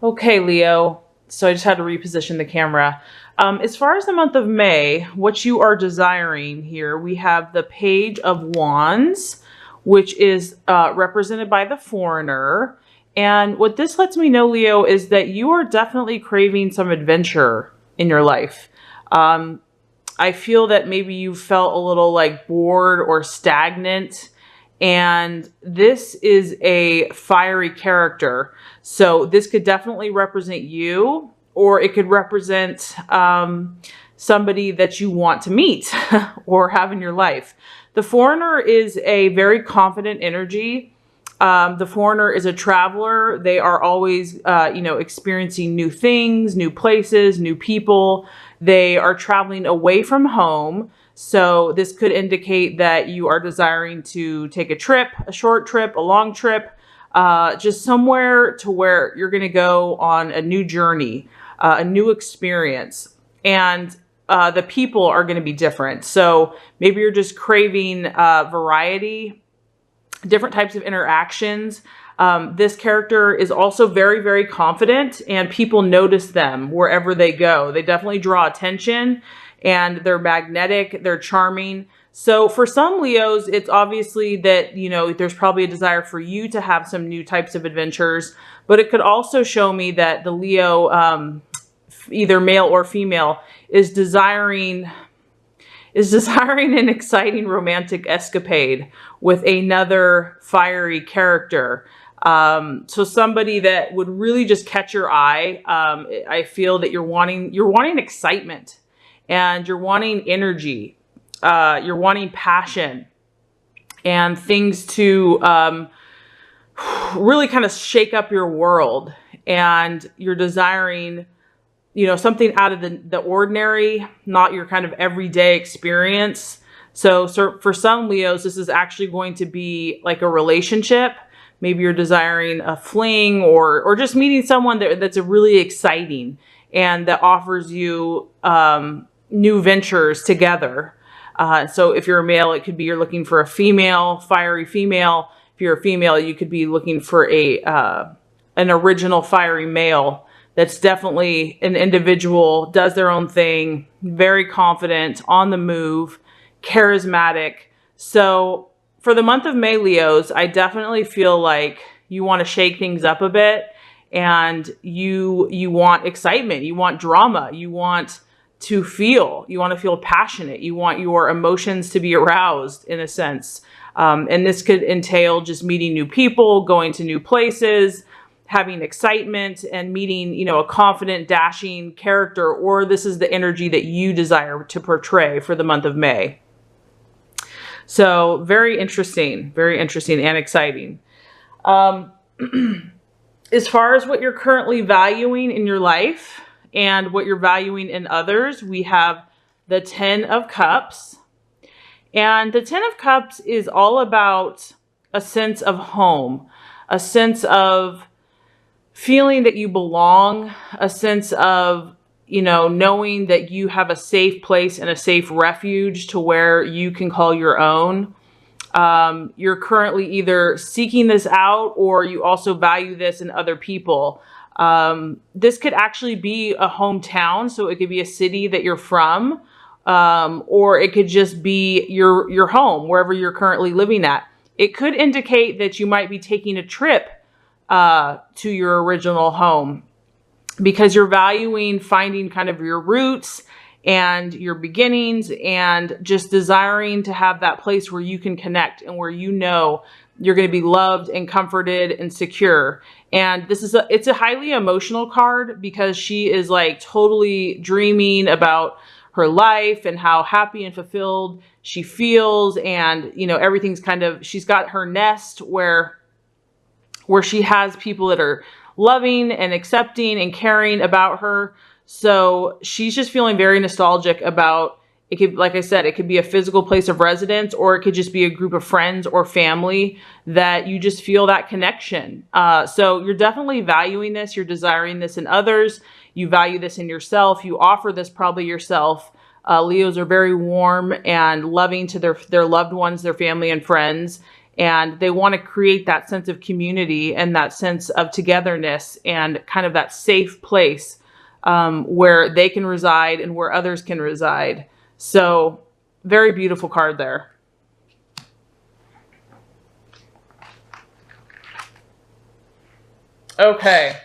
Okay, Leo. So I just had to reposition the camera. As far as the month of May, what you are desiring here, we have the Page of Wands, which is represented by the Foreigner. And what this lets me know, Leo, is that you are definitely craving some adventure in your life. I feel that maybe you felt a little like bored or stagnant. And this is a fiery character. So this could definitely represent you, or it could represent somebody that you want to meet or have in your life. The Foreigner is a very confident energy. The Foreigner is a traveler. They are always, experiencing new things, new places, new people. They are traveling away from home. So this could indicate that you are desiring to take a trip, a short trip, a long trip, just somewhere to where you're going to go on a new journey, a new experience. And the people are going to be different. So maybe you're just craving variety, different types of interactions. This character is also very, very confident, and people notice them wherever they go. They definitely draw attention, and they're magnetic, they're charming. So for some Leos, it's obviously that, there's probably a desire for you to have some new types of adventures, but it could also show me that the Leo, either male or female, is desiring an exciting romantic escapade with another fiery character. So somebody that would really just catch your eye. I feel that you're wanting excitement, and you're wanting energy. You're wanting passion and things to really kind of shake up your world. And you're desiring, something out of the ordinary, not your kind of everyday experience. So for some Leos, this is actually going to be like a relationship. Maybe you're desiring a fling, or just meeting someone that's really exciting and that offers you new ventures together. So if you're a male, it could be you're looking for a female, fiery female. If you're a female, you could be looking for an original fiery male that's definitely an individual, does their own thing, very confident, on the move, charismatic. So for the month of May, Leos, I definitely feel like you want to shake things up a bit, and you want excitement, you want drama, you want to feel passionate, you want your emotions to be aroused in a sense. And this could entail just meeting new people, going to new places, having excitement, and meeting, a confident, dashing character, or this is the energy that you desire to portray for the month of May. So very interesting and exciting. As far as what you're currently valuing in your life and what you're valuing in others, we have the 10 of Cups. And the 10 of Cups is all about a sense of home, a sense of feeling that you belong, a sense of, knowing that you have a safe place and a safe refuge to where you can call your own. You're currently either seeking this out, or you also value this in other people. This could actually be a hometown. So it could be a city that you're from, or it could just be your home, wherever you're currently living at. It could indicate that you might be taking a trip to your original home, because you're valuing finding kind of your roots and your beginnings, and just desiring to have that place where you can connect and where you're going to be loved and comforted and secure. And it's a highly emotional card, because she is like totally dreaming about her life and how happy and fulfilled she feels. And, everything's she's got her nest where she has people that are loving and accepting and caring about her. So she's just feeling very nostalgic about it. Could, like I said, it could be a physical place of residence, or it could just be a group of friends or family that you just feel that connection. So you're definitely valuing this. You're desiring this in others. You value this in yourself. You offer this probably yourself. Leos are very warm and loving to their loved ones, their family and friends. and they want to create that sense of community and that sense of togetherness and kind of that safe place where they can reside and where others can reside. So very beautiful card there. Okay.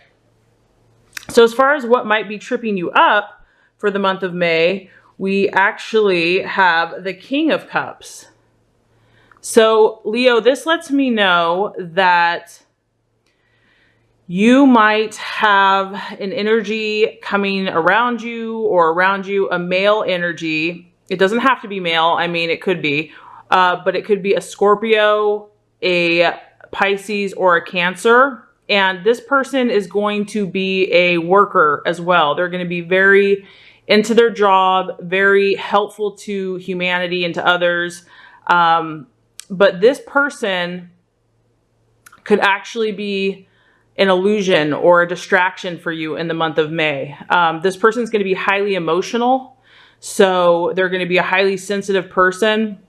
So as far as what might be tripping you up for the month of May, we actually have the King of Cups. So Leo, this lets me know that you might have an energy coming around you or around you, a male energy. It doesn't have to be male. I mean, it could be, but it could be a Scorpio, a Pisces, or a Cancer. And this person is going to be a worker as well. They're going to be very into their job, very helpful to humanity and to others. But this person could actually be an illusion or a distraction for you in the month of May. This person is going to be highly emotional. So they're going to be a highly sensitive person.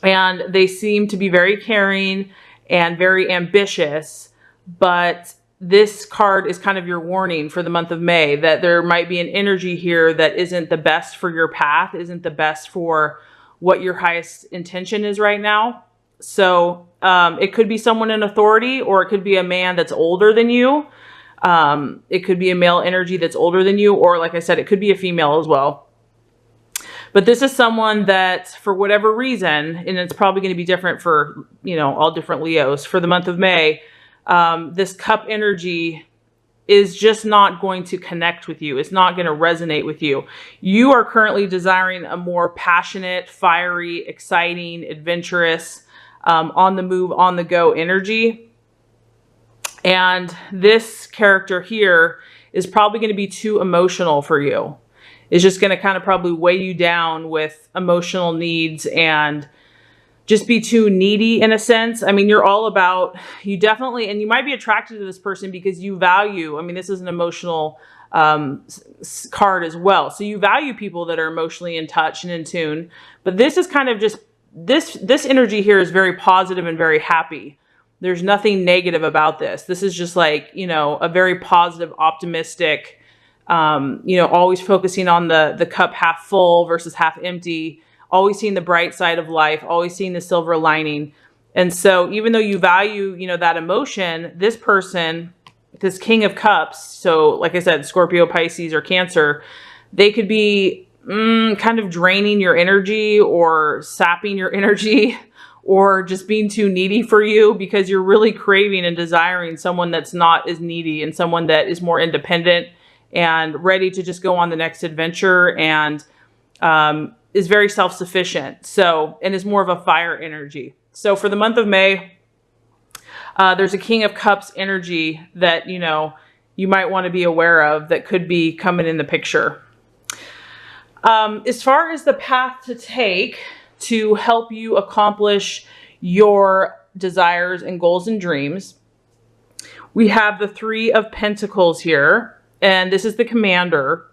And they seem to be very caring and very ambitious. But this card is kind of your warning for the month of May, that there might be an energy here that isn't the best for your path, isn't the best for what your highest intention is right now. So it could be someone in authority, or it could be a man that's older than you. It could be a male energy that's older than you, or like I said, it could be a female as well. But this is someone that, for whatever reason, and it's probably going to be different for, you know, all different Leos for the month of May, this cup energy is just not going to connect with you. It's not going to resonate with you. You are currently desiring a more passionate, fiery, exciting, adventurous, on the move, on the go energy. And this character here is probably going to be too emotional for you. It's just going to kind of probably weigh you down with emotional needs and just be too needy in a sense. I mean, you're all about, you definitely, and you might be attracted to this person because you value, I mean, this is an emotional card as well. So you value people that are emotionally in touch and in tune, but this is kind of just, this energy here is very positive and very happy. There's nothing negative about this. This is just like, you know, a very positive, optimistic, you know, always focusing on the cup half full versus half empty, always seeing the bright side of life, always seeing the silver lining. And so even though you value, you know, that emotion, this person, this King of Cups, so like I said, Scorpio, Pisces, or Cancer, they could be kind of draining your energy or sapping your energy or just being too needy for you, because you're really craving and desiring someone that's not as needy and someone that is more independent and ready to just go on the next adventure and is very self-sufficient. So, and is more of a fire energy. So for the month of May, there's a King of Cups energy that, you know, you might want to be aware of that could be coming in the picture. As far as the path to take to help you accomplish your desires and goals and dreams, we have the Three of Pentacles here, and this is the commander.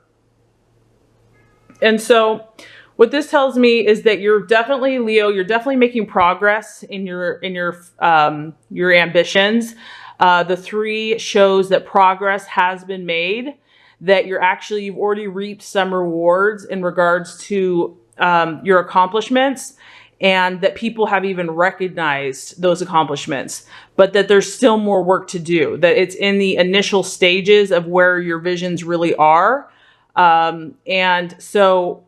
And so what this tells me is that you're definitely, Leo, you're definitely making progress in your ambitions. The three shows that progress has been made, that you've already reaped some rewards in regards to your accomplishments, and that people have even recognized those accomplishments, but that there's still more work to do, that it's in the initial stages of where your visions really are. And so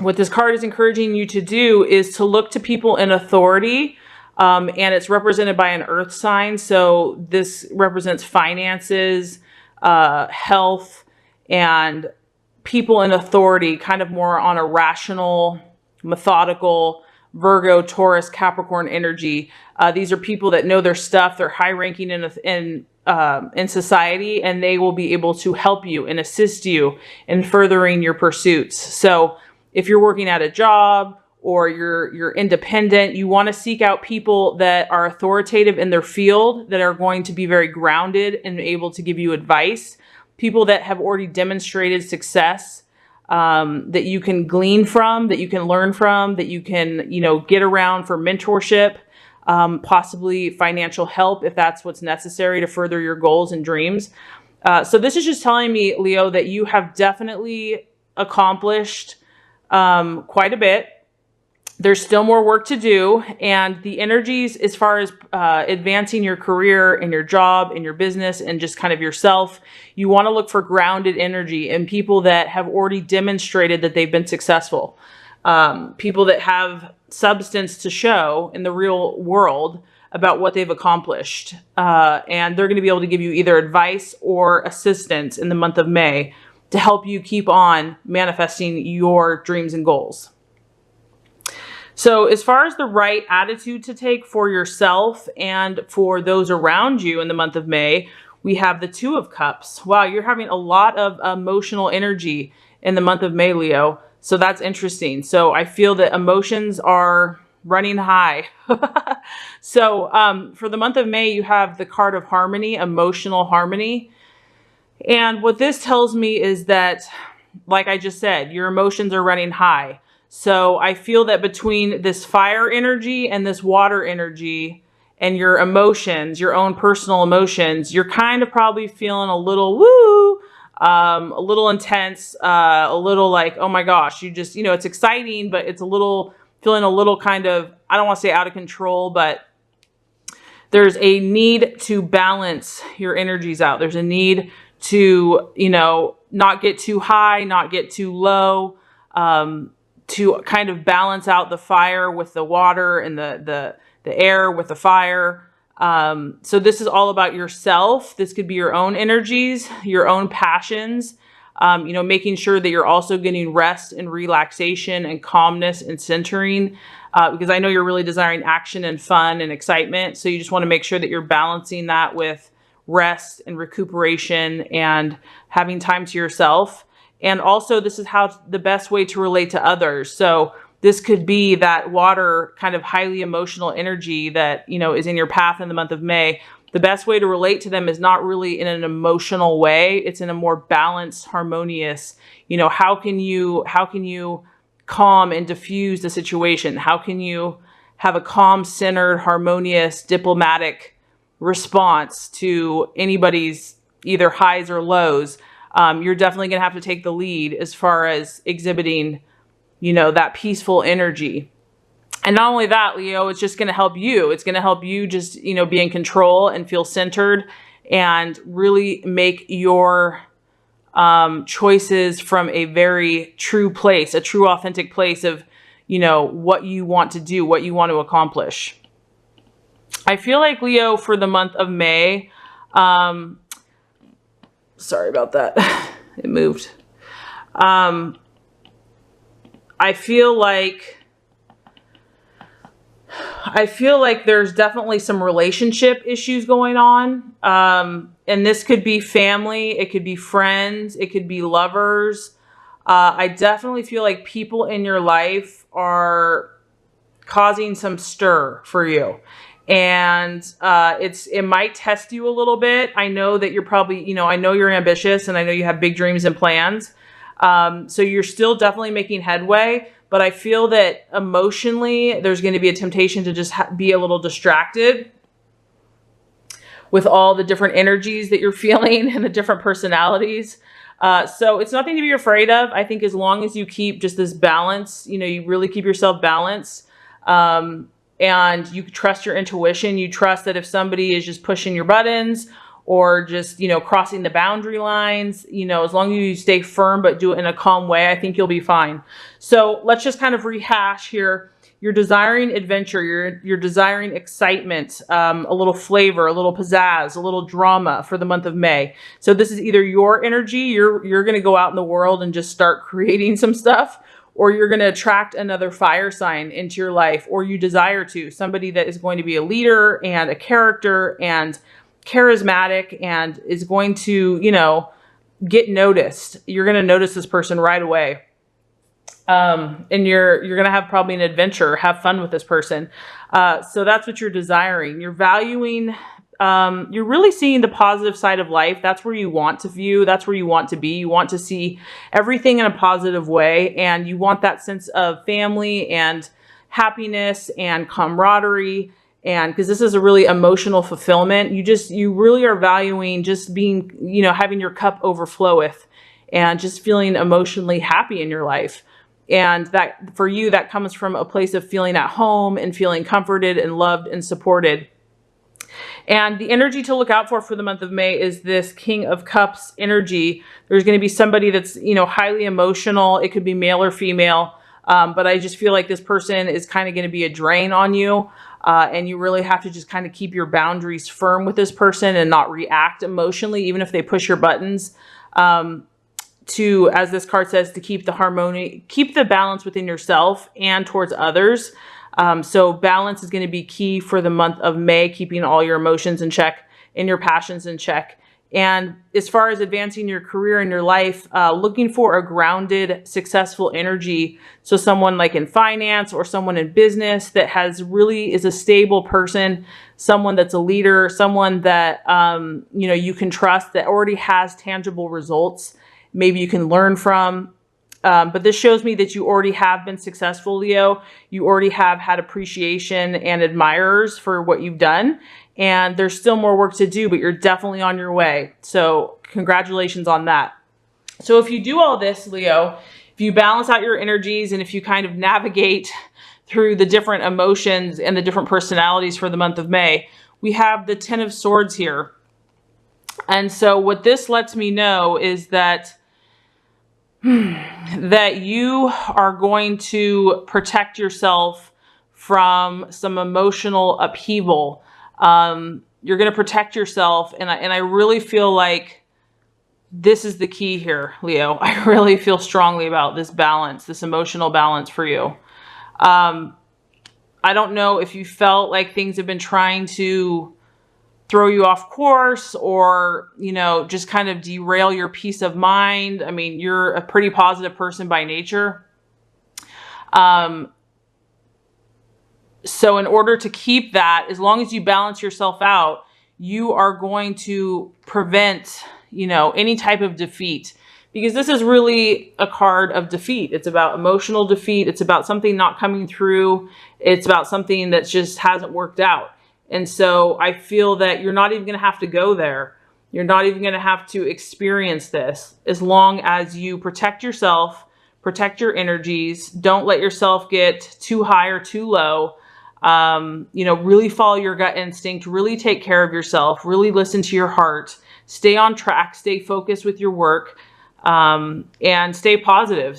what this card is encouraging you to do is to look to people in authority, and it's represented by an earth sign. So this represents finances, health, and people in authority, kind of more on a rational, methodical, Virgo, Taurus, Capricorn energy. These are people that know their stuff. They're high ranking in society, and they will be able to help you and assist you in furthering your pursuits. So if you're working at a job or you're independent, you want to seek out people that are authoritative in their field, that are going to be very grounded and able to give you advice. People that have already demonstrated success, that you can glean from, that you can learn from, that you can, you know, get around for mentorship. possibly financial help if that's what's necessary to further your goals and dreams. So this is just telling me, Leo, that you have definitely accomplished quite a bit. There's still more work to do, and the energies as far as advancing your career and your job and your business and just kind of yourself, you want to look for grounded energy and people that have already demonstrated that they've been successful. People that have substance to show in the real world about what they've accomplished. And they're going to be able to give you either advice or assistance in the month of May to help you keep on manifesting your dreams and goals. So as far as the right attitude to take for yourself and for those around you in the month of May, we have the Two of Cups. Wow, you're having a lot of emotional energy in the month of May, Leo. So that's interesting. So I feel that emotions are running high. So for the month of May, you have the card of harmony, emotional harmony. And what this tells me is that, like I just said, your emotions are running high. So I feel that between this fire energy and this water energy and your emotions, your own personal emotions, you're kind of probably feeling a little woo, a little intense, a little like, oh my gosh, you just, it's exciting, but it's feeling a little kind of, I don't want to say out of control, but there's a need to balance your energies out. There's a need to, not get too high, not get too low, to kind of balance out the fire with the water and the air with the fire. So this is all about yourself. This could be your own energies, your own passions, making sure that you're also getting rest and relaxation and calmness and centering, because I know you're really desiring action and fun and excitement. So you just want to make sure that you're balancing that with rest and recuperation and having time to yourself. And also this is how the best way to relate to others. So this could be that water kind of highly emotional energy that, is in your path in the month of May. The best way to relate to them is not really in an emotional way. It's in a more balanced, harmonious, how can you calm and diffuse the situation? How can you have a calm, centered, harmonious, diplomatic response to anybody's either highs or lows? You're definitely going to have to take the lead as far as exhibiting, that peaceful energy. And not only that, Leo, it's just going to help you. It's going to help you just, be in control and feel centered and really make your choices from a very true place, a true authentic place of, what you want to do, what you want to accomplish. I feel like, Leo, for the month of May, sorry about that. It moved. I feel like there's definitely some relationship issues going on. And this could be family. It could be friends. It could be lovers. I definitely feel like people in your life are causing some stir for you. And it might test you a little bit. I know that you're probably, I know you're ambitious and I know you have big dreams and plans. So you're still definitely making headway, but I feel that emotionally there's going to be a temptation to just be a little distracted with all the different energies that you're feeling and the different personalities. So it's nothing to be afraid of. I think as long as you keep just this balance, you really keep yourself balanced, and you trust your intuition. You trust that if somebody is just pushing your buttons or just, crossing the boundary lines, as long as you stay firm, but do it in a calm way, I think you'll be fine. So let's just kind of rehash here. You're desiring adventure. You're desiring excitement, a little flavor, a little pizzazz, a little drama for the month of May. So this is either your energy. You're going to go out in the world and just start creating some stuff, or you're going to attract another fire sign into your life, or you desire to, somebody that is going to be a leader and a character and charismatic and is going to, get noticed. You're going to notice this person right away. And you're going to have probably an adventure, have fun with this person. So that's what you're desiring. You're valuing, you're really seeing the positive side of life. That's where you want to view. That's where you want to be. You want to see everything in a positive way. And you want that sense of family and happiness and camaraderie And because this is a really emotional fulfillment, you really are valuing just being, having your cup overfloweth and just feeling emotionally happy in your life. And that for you, that comes from a place of feeling at home and feeling comforted and loved and supported. And the energy to look out for the month of May is this King of Cups energy. There's going to be somebody that's, highly emotional. It could be male or female. But I just feel like this person is kind of going to be a drain on you. And you really have to just kind of keep your boundaries firm with this person and not react emotionally, even if they push your buttons. As this card says, to keep the harmony, keep the balance within yourself and towards others. So balance is going to be key for the month of May, keeping all your emotions in check and your passions in check. And as far as advancing your career and your life, looking for a grounded, successful energy. So someone like in finance or someone in business that is a stable person, someone that's a leader, someone that, you can trust, that already has tangible results. Maybe you can learn from. But this shows me that you already have been successful, Leo. You already have had appreciation and admirers for what you've done. And there's still more work to do, but you're definitely on your way. So congratulations on that. So if you do all this, Leo, if you balance out your energies and if you kind of navigate through the different emotions and the different personalities for the month of May, we have the Ten of Swords here. And so what this lets me know is that you are going to protect yourself from some emotional upheaval. You're going to protect yourself. And I really feel like this is the key here, Leo. I really feel strongly about this balance, this emotional balance for you. I don't know if you felt like things have been trying to throw you off course or, just kind of derail your peace of mind. I mean, you're a pretty positive person by nature. So in order to keep that, as long as you balance yourself out, you are going to prevent, any type of defeat, because this is really a card of defeat. It's about emotional defeat. It's about something not coming through. It's about something that just hasn't worked out. And so I feel that you're not even going to have to go there. You're not even going to have to experience this, as long as you protect yourself, protect your energies. Don't let yourself get too high or too low. Really follow your gut instinct, really take care of yourself, really listen to your heart, stay on track, stay focused with your work, and stay positive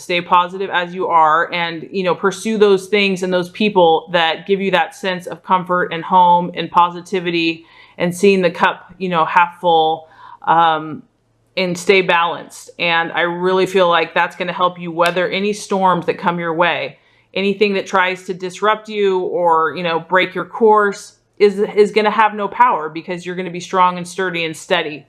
as you are, and, pursue those things and those people that give you that sense of comfort and home and positivity and seeing the cup, half full, and stay balanced. And I really feel like that's going to help you weather any storms that come your way. Anything that tries to disrupt you or, break your course is going to have no power, because you're going to be strong and sturdy and steady.